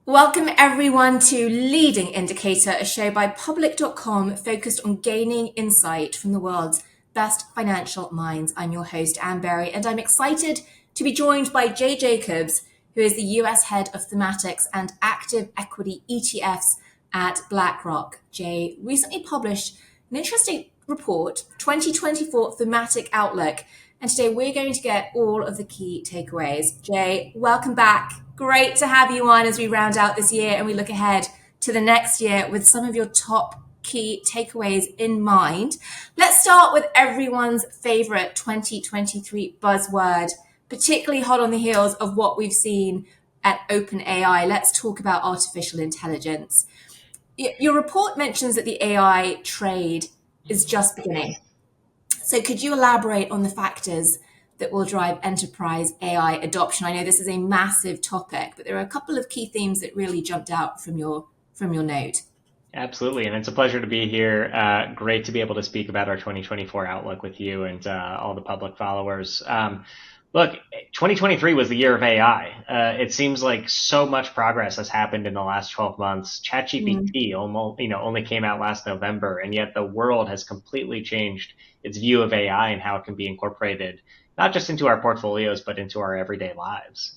Welcome everyone to Leading Indicator, a show by public.com focused on gaining insight from the world's best financial minds. I'm your host, Anne Berry, and I'm excited to be joined by Jay Jacobs, who is the US head of Thematics and active equity ETFs at BlackRock. Jay recently published an interesting report, 2024 Thematic Outlook, and today we're going to get all of the key takeaways. Jay, welcome back. Great to have you on as we round out this year and we look ahead to the next year with some of your top key takeaways in mind. Let's start with everyone's favorite 2023 buzzword, particularly hot on the heels of what we've seen at OpenAI. Let's talk about artificial intelligence. Your report mentions that the AI trade is just beginning. So could you elaborate on the factors that will drive enterprise AI adoption? I know this is a massive topic, but there are a couple of key themes that really jumped out from your note. Absolutely, and it's a pleasure to be here. Great to be able to speak about our 2024 outlook with you and all the public followers. Look, 2023 was the year of AI. It seems like so much progress has happened in the last 12 months. ChatGPT only came out last November, and yet the world has completely changed its view of AI and how it can be incorporated, not just into our portfolios, but into our everyday lives.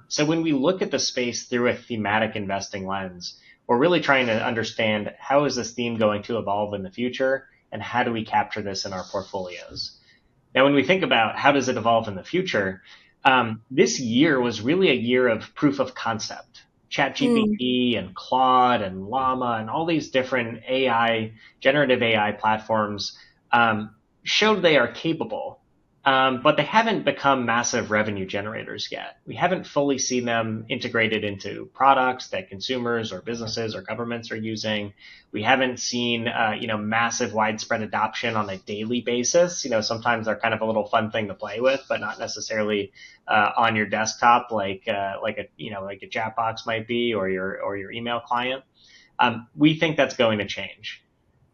So when we look at the space through a thematic investing lens, we're really trying to understand how is this theme going to evolve in the future, and how do we capture this in our portfolios? Now, when we think about how does it evolve in the future, this year was really a year of proof of concept. ChatGPT and Claude and Llama and all these different generative AI platforms showed they are capable, but they haven't become massive revenue generators yet. We haven't fully seen them integrated into products that consumers or businesses or governments are using. We haven't seen, massive widespread adoption on a daily basis. Sometimes they're kind of a little fun thing to play with, but not necessarily on your desktop like a chat box might be, or your email client. We think that's going to change.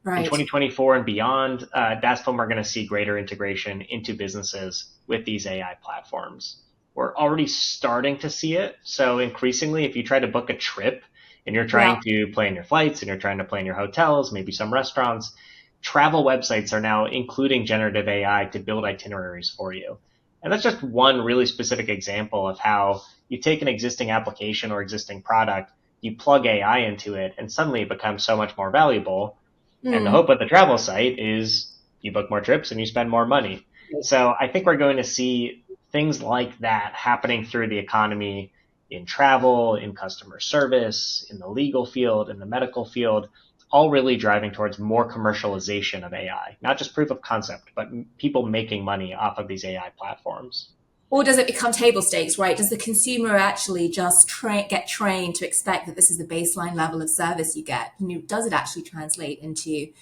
In Right. 2024 and beyond, that's when we're going to see greater integration into businesses with these AI platforms. We're already starting to see it. So increasingly, if you try to book a trip and you're trying to plan your flights and you're trying to plan your hotels, maybe some restaurants, travel websites are now including generative AI to build itineraries for you. And that's just one really specific example of how you take an existing application or existing product, you plug AI into it, and suddenly it becomes so much more valuable. And the hope of the travel site is you book more trips and you spend more money. So I think we're going to see things like that happening through the economy, in travel, in customer service, in the legal field, in the medical field, all really driving towards more commercialization of AI, not just proof of concept, but people making money off of these AI platforms. Or does it become table stakes, right? Does the consumer actually just get trained to expect that this is the baseline level of service you get? Does it actually translate into,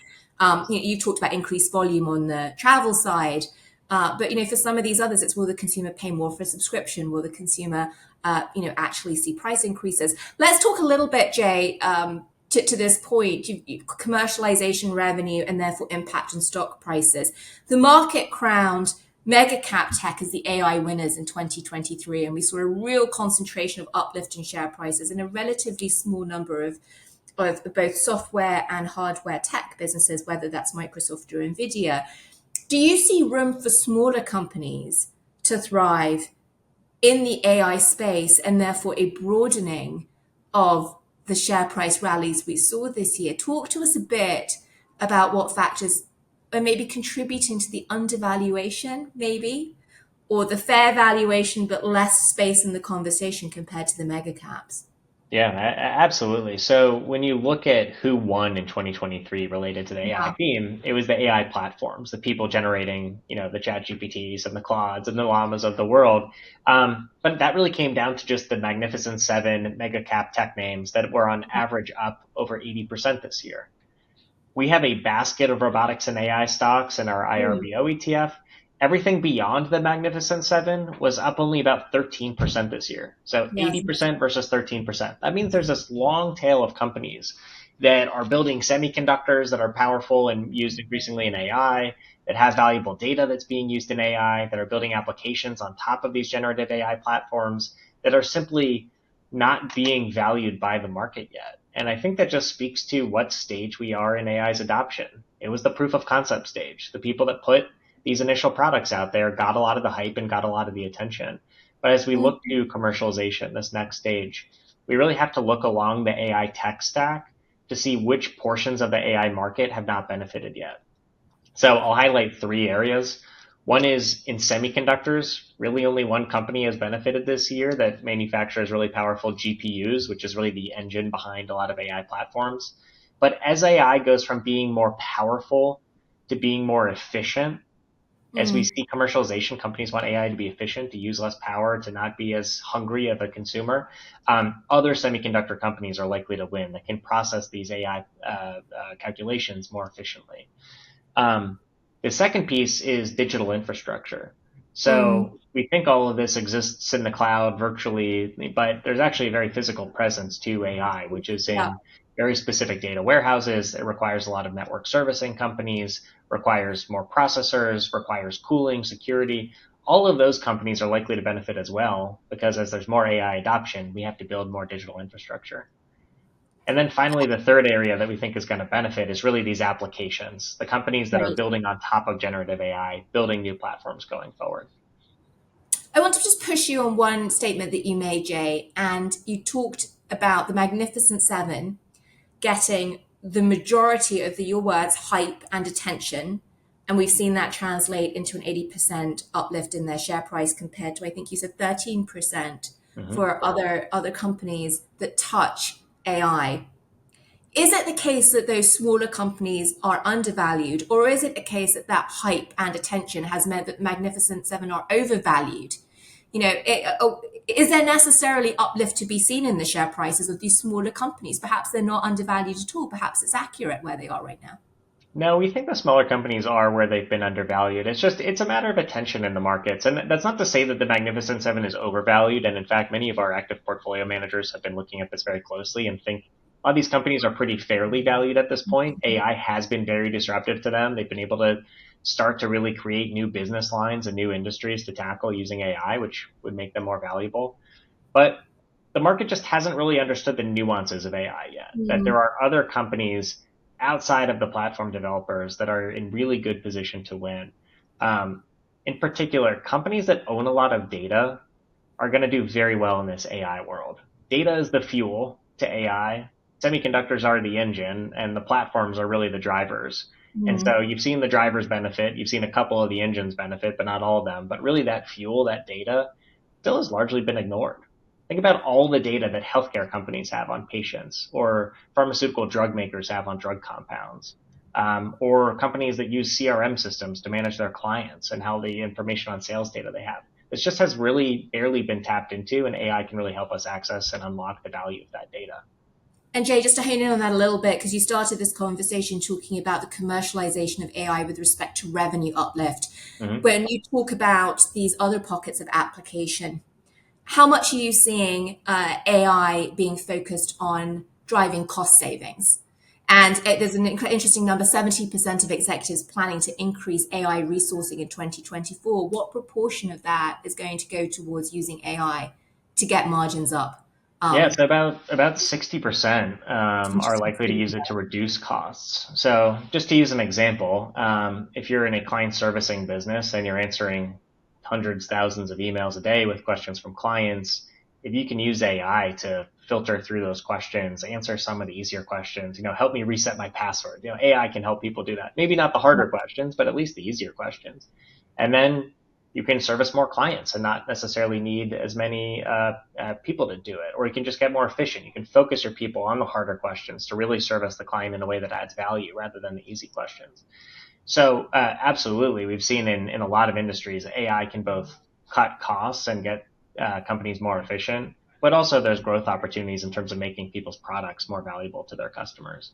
you've talked about increased volume on the travel side, but for some of these others, it's will the consumer pay more for a subscription? Will the consumer, actually see price increases? Let's talk a little bit, Jay, to this point, commercialization revenue and therefore impact on stock prices. The market crowned mega cap tech as the AI winners in 2023, and we saw a real concentration of uplift in share prices in a relatively small number of both software and hardware tech businesses, whether that's Microsoft or Nvidia. Do you see room for smaller companies to thrive in the AI space and therefore a broadening of the share price rallies we saw this year? Talk to us a bit about what factors are maybe contributing to the undervaluation, maybe, or the fair valuation, but less space in the conversation compared to the mega caps. Yeah, absolutely. So when you look at who won in 2023 related to the AI Yeah. theme, it was the AI platforms, the people generating, the Chat GPTs and the Claudes and the Llamas of the world. But that really came down to just the Magnificent Seven mega cap tech names that were on average up over 80% this year. We have a basket of robotics and AI stocks in our IRBO ETF. Everything beyond the Magnificent Seven was up only about 13% this year. So Yes. 80% versus 13%. That means there's this long tail of companies that are building semiconductors that are powerful and used increasingly in AI, that have valuable data that's being used in AI, that are building applications on top of these generative AI platforms that are simply not being valued by the market yet. And I think that just speaks to what stage we are in AI's adoption. It was the proof of concept stage. The people that put these initial products out there got a lot of the hype and got a lot of the attention. But as we Mm, look to commercialization, this next stage, we really have to look along the AI tech stack to see which portions of the AI market have not benefited yet. So I'll highlight three areas. One is in semiconductors. Really, only one company has benefited this year that manufactures really powerful GPUs, which is really the engine behind a lot of AI platforms. But as AI goes from being more powerful to being more efficient, as we mm. see commercialization, companies want AI to be efficient, to use less power, to not be as hungry of a consumer. Other semiconductor companies are likely to win that can process these AI calculations more efficiently. Um, the second piece is digital infrastructure. Mm, So we think all of this exists in the cloud virtually, but there's actually a very physical presence to AI, which is yeah. in very specific data warehouses. It requires a lot of network servicing companies, requires more processors, requires cooling, security. All of those companies are likely to benefit as well because as there's more AI adoption, we have to build more digital infrastructure. And then finally, the third area that we think is going to benefit is really these applications, the companies that are Right. building on top of generative AI, building new platforms going forward. I want to just push you on one statement that you made, Jay, and you talked about the Magnificent Seven getting the majority of your words, hype and attention. And we've seen that translate into an 80% uplift in their share price compared to, I think you said 13% Mm-hmm. for other companies that touch AI. Is it the case that those smaller companies are undervalued, or is it a case that that hype and attention has meant that Magnificent Seven are overvalued? Is there necessarily uplift to be seen in the share prices of these smaller companies? Perhaps they're not undervalued at all. Perhaps it's accurate where they are right now. No, we think the smaller companies are where they've been undervalued. It's a matter of attention in the markets. And that's not to say that the Magnificent Seven is overvalued. And in fact, many of our active portfolio managers have been looking at this very closely and think a lot of these companies are pretty fairly valued at this point. AI has been very disruptive to them. They've been able to start to really create new business lines and new industries to tackle using AI, which would make them more valuable. But the market just hasn't really understood the nuances of AI yet, that there Mm, are other companies outside of the platform developers that are in really good position to win. Um, in particular, companies that own a lot of data are going to do very well in this AI world. Data is the fuel to AI. Semiconductors are the engine, and the platforms are really the drivers. And mm. so you've seen the drivers benefit, you've seen a couple of the engines benefit, but not all of them. But really, that fuel, that data, still has largely been ignored. Think about all the data that healthcare companies have on patients, or pharmaceutical drug makers have on drug compounds, or companies that use CRM systems to manage their clients and how the information on sales data they have. This just has really barely been tapped into, and AI can really help us access and unlock the value of that data. And Jay, just to hone in on that a little bit, because you started this conversation talking about the commercialization of AI with respect to revenue uplift. Mm-hmm. When you talk about these other pockets of application, how much are you seeing AI being focused on driving cost savings? And there's an interesting number, 70% of executives planning to increase AI resourcing in 2024. What proportion of that is going to go towards using AI to get margins up? Yeah, so Um, about 60% are likely to use it to reduce costs. So just to use an example, if you're in a client servicing business and you're answering hundreds, thousands of emails a day with questions from clients, if you can use AI to filter through those questions, answer some of the easier questions, help me reset my password. AI can help people do that. Maybe not the harder questions, but at least the easier questions. And then you can service more clients and not necessarily need as many people to do it, or you can just get more efficient. You can focus your people on the harder questions to really service the client in a way that adds value rather than the easy questions. So absolutely, we've seen in a lot of industries, AI can both cut costs and get companies more efficient, but also there's growth opportunities in terms of making people's products more valuable to their customers.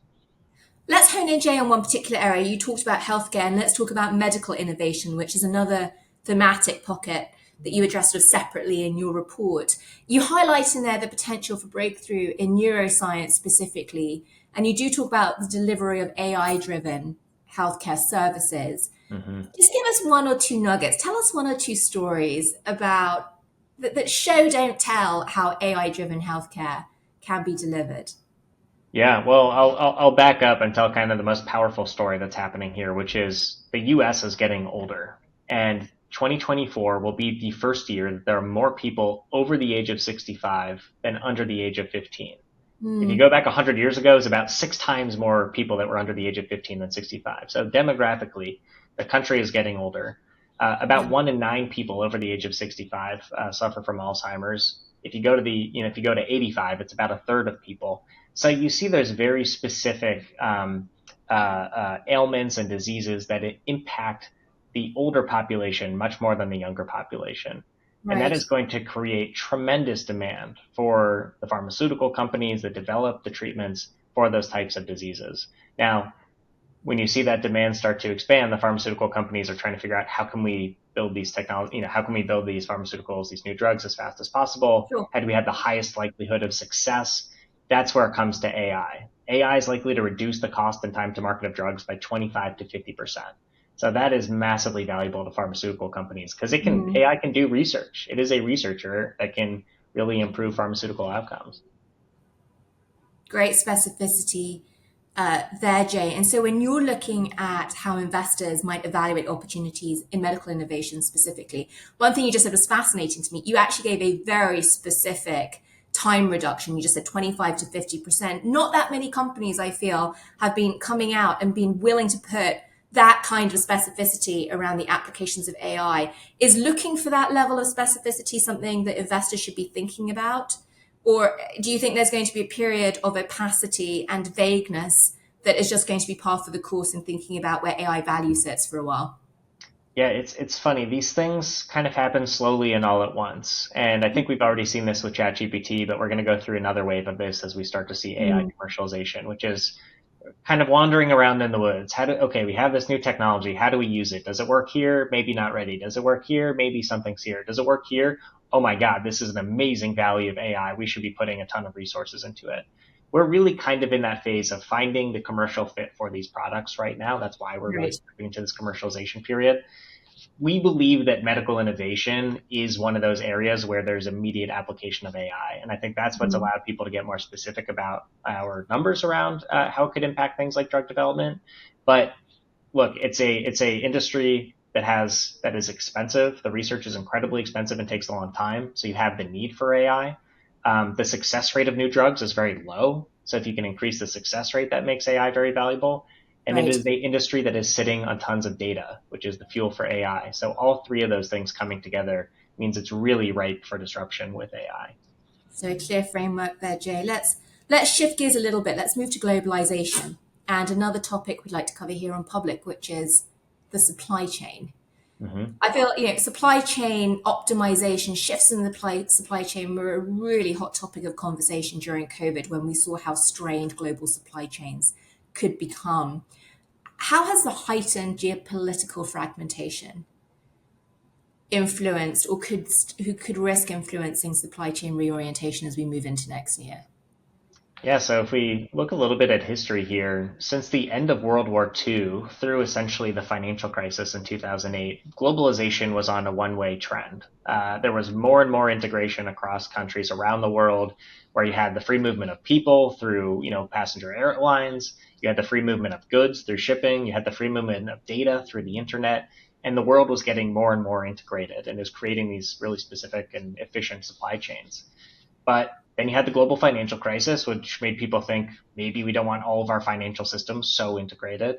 Let's hone in, Jay, on one particular area. You talked about healthcare, and let's talk about medical innovation, which is another thematic pocket that you addressed sort of separately in your report. You highlight in there the potential for breakthrough in neuroscience specifically, and you do talk about the delivery of AI-driven healthcare services. Mm-hmm. Just give us one or two nuggets. Tell us one or two stories about that show don't tell how AI driven healthcare can be delivered. Yeah, well, I'll back up and tell kind of the most powerful story that's happening here, which is the U.S. is getting older, and 2024 will be the first year that there are more people over the age of 65 than under the age of 15. If you Mm, go back 100 years ago, it was about 6 times more people that were under the age of 15 than 65. So demographically, the country is getting older. About 1 in 9 people over the age of 65 suffer from Alzheimer's. If you go to 85, it's about a third of people. So you see there's very specific ailments and diseases that impact the older population much more than the younger population. And that right. is going to create tremendous demand for the pharmaceutical companies that develop the treatments for those types of diseases. Now, when you see that demand start to expand, the pharmaceutical companies are trying to figure out how can we build these technology, how can we build these pharmaceuticals, these new drugs as fast as possible? Sure. How do we have the highest likelihood of success? That's where it comes to AI. AI is likely to reduce the cost and time to market of drugs by 25 to 50%. So that is massively valuable to pharmaceutical companies because Mm, AI can do research. It is a researcher that can really improve pharmaceutical outcomes. great specificity there, Jay. And so when you're looking at how investors might evaluate opportunities in medical innovation specifically, one thing you just said was fascinating to me. You actually gave a very specific time reduction. You just said 25 to 50%. Not that many companies, I feel, have been coming out and been willing to put that kind of specificity around the applications of AI. Is looking for that level of specificity something that investors should be thinking about? Or do you think there's going to be a period of opacity and vagueness that is just going to be par for the course in thinking about where AI value sits for a while? Yeah, it's funny. These things kind of happen slowly and all at once. And I think we've already seen this with ChatGPT, but we're going to go through another wave of this as we start to see AI Mm, commercialization, which is kind of wandering around in the woods. Okay, we have this new technology. How do we use it? Does it work here? Maybe not ready. Does it work here? Maybe something's here. Does it work here? Oh my God, this is an amazing value of AI. We should be putting a ton of resources into it. We're really kind of in that phase of finding the commercial fit for these products right now. That's why we're really right. stepping into this commercialization period. We believe that medical innovation is one of those areas where there's immediate application of AI. And I think that's what's Mm, allowed people to get more specific about our numbers around how it could impact things like drug development. But look, it's a industry that is expensive. The research is incredibly expensive and takes a long time. So you have the need for AI. The success rate of new drugs is very low. So if you can increase the success rate, that makes AI very valuable. And it right. is the industry that is sitting on tons of data, which is the fuel for AI. So all three of those things coming together means it's really ripe for disruption with AI. So a clear framework there, Jay. Let's shift gears a little bit. Let's move to globalization and another topic we'd like to cover here on public, which is the supply chain. Mm-hmm. I feel, supply chain optimization, shifts in the supply chain were a really hot topic of conversation during COVID when we saw how strained global supply chains could become. How has the heightened geopolitical fragmentation influenced or who could risk influencing supply chain reorientation as we move into next year? Yeah, so if we look a little bit at history here, since the end of World War II through essentially the financial crisis in 2008, globalization was on a one-way trend. There was more and more integration across countries around the world, where you had the free movement of people through, passenger airlines, you had the free movement of goods through shipping, you had the free movement of data through the internet, and the world was getting more and more integrated and is creating these really specific and efficient supply chains. But then you had the global financial crisis, which made people think maybe we don't want all of our financial systems so integrated.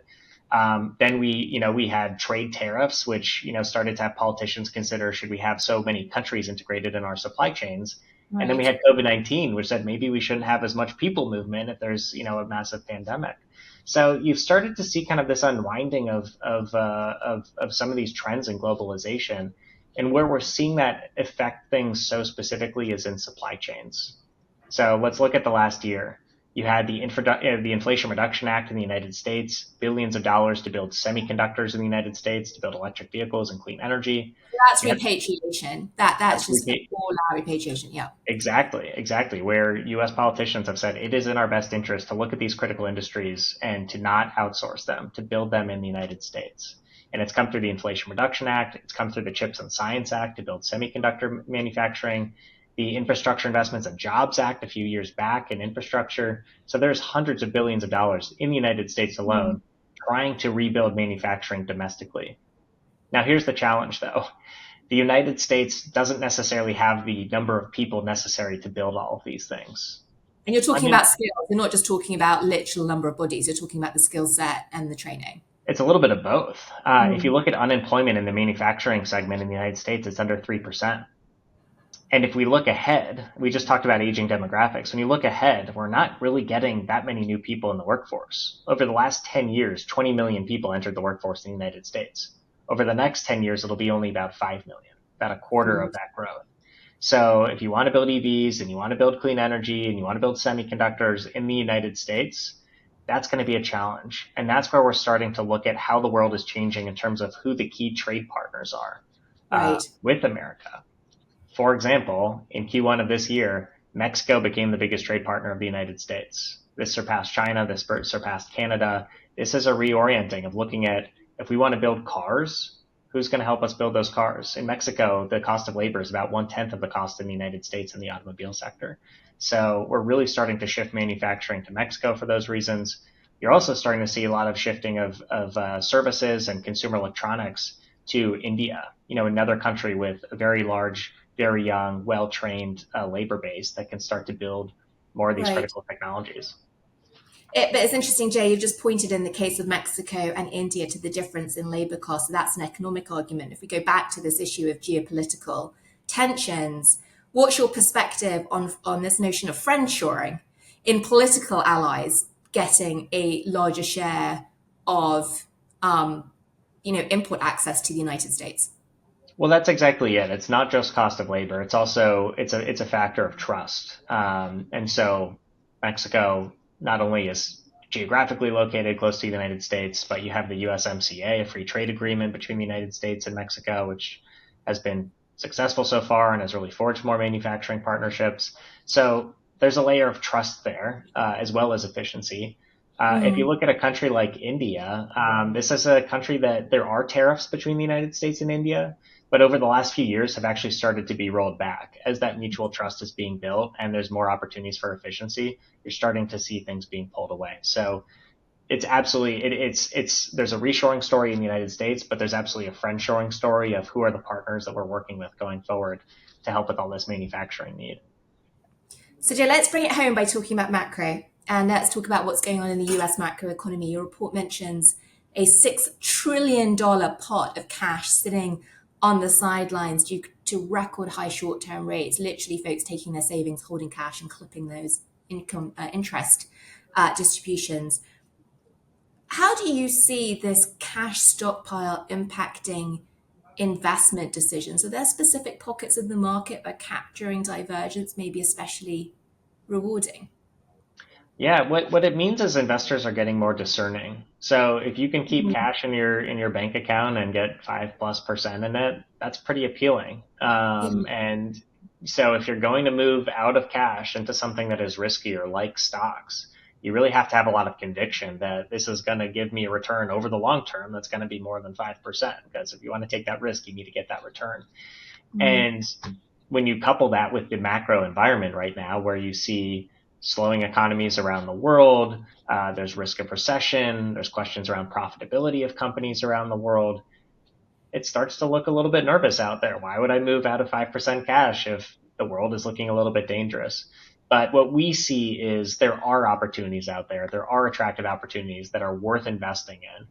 Then we had trade tariffs, which started to have politicians consider should we have so many countries integrated in our supply chains. And then we Right. had COVID-19, which said maybe we shouldn't have as much people movement if there's a massive pandemic. So you've started to see kind of this unwinding of some of these trends in globalization, and where we're seeing that affect things so specifically is in supply chains. So let's look at the last year. You had the Inflation Reduction Act in the United States, billions of dollars to build semiconductors in the United States, to build electric vehicles and clean energy. That's You had repatriation. That's just all our repatriation. Yeah. exactly, where U.S. politicians have said it is in our best interest to look at these critical industries and to not outsource them, to build them in the United States. And it's come through the Inflation Reduction Act. It's come through the Chips and Science Act to build semiconductor manufacturing, the Infrastructure Investments and Jobs Act a few years back in infrastructure. So there's hundreds of billions of dollars in the United States alone trying to rebuild manufacturing domestically. Now, here's the challenge, though. The United States doesn't necessarily have the number of people necessary to build all of these things. And you're talking about skills. You're not just talking about literal number of bodies. You're talking about the skill set and the training. It's a little bit of both. If you look at unemployment in the manufacturing segment in the United States, it's under 3%. And if we look ahead, we just talked about aging demographics. When you look ahead, we're not really getting that many new people in the workforce. Over the last 10 years, 20 million people entered the workforce in the United States. Over the next 10 years, it'll be only about 5 million, about a quarter of that growth. So if you want to build EVs and you want to build clean energy and you want to build semiconductors in the United States, that's going to be a challenge. And that's where we're starting to look at how the world is changing in terms of who the key trade partners are with America. For example, in Q1 of this year, Mexico became the biggest trade partner of the United States. This surpassed China, this surpassed Canada. This is a reorienting of looking at, if we want to build cars, who's going to help us build those cars? In Mexico, the cost of labor is about 1/10 of the cost in the United States in the automobile sector. So we're really starting to shift manufacturing to Mexico for those reasons. You're also starting to see a lot of shifting of services and consumer electronics to India, another country with a very large, very young, well-trained labor base that can start to build more of these critical technologies. But it's interesting, Jay, you've just pointed in the case of Mexico and India to the difference in labor costs. So that's an economic argument. If we go back to this issue of geopolitical tensions, what's your perspective on this notion of friendshoring in political allies getting a larger share of import access to the United States? Well, that's exactly it. It's not just cost of labor. It's also it's a factor of trust. And so Mexico not only is geographically located close to the United States, but you have the USMCA, a free trade agreement between the United States and Mexico, which has been successful so far and has really forged more manufacturing partnerships. So there's a layer of trust there, as well as efficiency. If you look at a country like India, this is a country that there are tariffs between the United States and India, but over the last few years have actually started to be rolled back as that mutual trust is being built and there's more opportunities for efficiency. You're starting to see things being pulled away. So it's absolutely, there's a reshoring story in the United States, but there's absolutely a friendshoring story of who are the partners that we're working with going forward to help with all this manufacturing need. So Jay, let's bring it home by talking about macro. And let's talk about what's going on in the US macroeconomy. Your report mentions a $6 trillion pot of cash sitting on the sidelines due to record high short-term rates, literally folks taking their savings, holding cash and clipping those interest distributions. How do you see this cash stockpile impacting investment decisions? Are there specific pockets of the market where capturing divergence may be especially rewarding? Yeah, what it means is investors are getting more discerning. So if you can keep cash in your bank account and get 5+% in it, that's pretty appealing. And so if you're going to move out of cash into something that is riskier, like stocks, you really have to have a lot of conviction that this is going to give me a return over the long term that's going to be more than 5%. Because if you want to take that risk, you need to get that return. And when you couple that with the macro environment right now, where you see slowing economies around the world, there's risk of recession, there's questions around profitability of companies around the world, it starts to look a little bit nervous out there. Why would I move out of 5% cash if the world is looking a little bit dangerous? But what we see is there are opportunities out there. There are attractive opportunities that are worth investing in,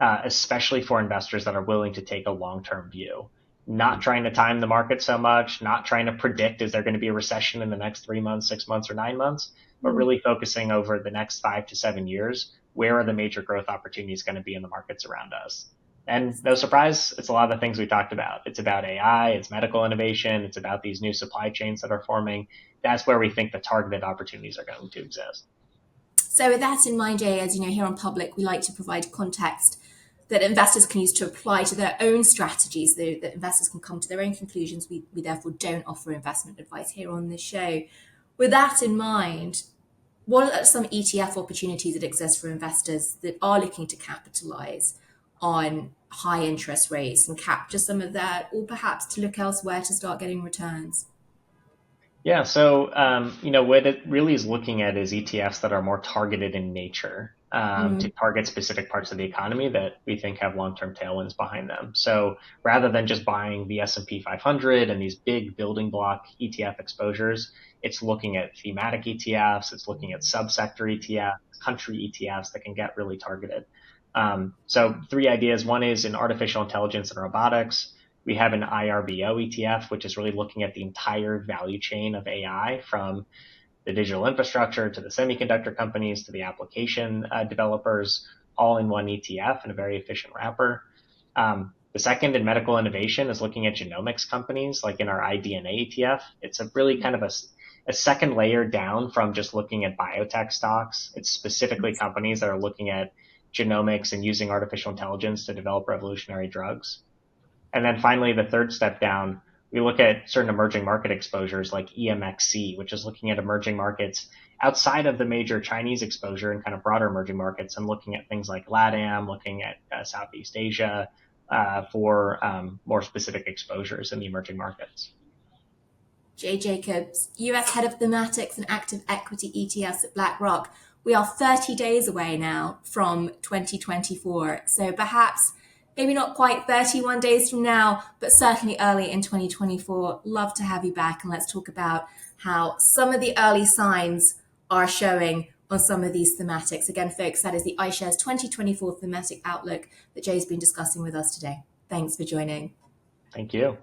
especially for investors that are willing to take a long-term view. Not trying to time the market so much, not trying to predict, is there going to be a recession in the next 3 months, 6 months, or 9 months, but really focusing over the next 5 to 7 years, where are the major growth opportunities going to be in the markets around us? And no surprise, it's a lot of the things we talked about. It's about AI, it's medical innovation, it's about these new supply chains that are forming. That's where we think the targeted opportunities are going to exist. So with that in mind, Jay, as you know, here on Public, we like to provide context that investors can use to apply to their own strategies, that investors can come to their own conclusions. We therefore don't offer investment advice here on this show. With that in mind, what are some ETF opportunities that exist for investors that are looking to capitalize on high interest rates and capture some of that, or perhaps to look elsewhere to start getting returns? Yeah, so what it really is looking at is ETFs that are more targeted in nature, to target specific parts of the economy that we think have long-term tailwinds behind them. So rather than just buying the S&P 500 and these big building block ETF exposures, it's looking at thematic ETFs, it's looking at subsector ETFs, country ETFs that can get really targeted. So three ideas. One is in artificial intelligence and robotics. We have an IRBO ETF, which is really looking at the entire value chain of AI, from the digital infrastructure to the semiconductor companies to the application developers, all in one ETF in a very efficient wrapper. The second in medical innovation is looking at genomics companies, like in our iDNA ETF. It's a really kind of a second layer down from just looking at biotech stocks. It's specifically companies that are looking at genomics and using artificial intelligence to develop revolutionary drugs. And then finally, the third step down, we look at certain emerging market exposures like EMXC, which is looking at emerging markets outside of the major Chinese exposure and kind of broader emerging markets, and looking at things like LATAM, looking at Southeast Asia for more specific exposures in the emerging markets. Jay Jacobs, US head of Thematics and active equity ETFs at BlackRock. We are 30 days away now from 2024. So perhaps, maybe not quite 31 days from now, but certainly early in 2024. Love to have you back, and let's talk about how some of the early signs are showing on some of these thematics. Again, folks, that is the iShares 2024 Thematic Outlook that Jay's been discussing with us today. Thanks for joining. Thank you.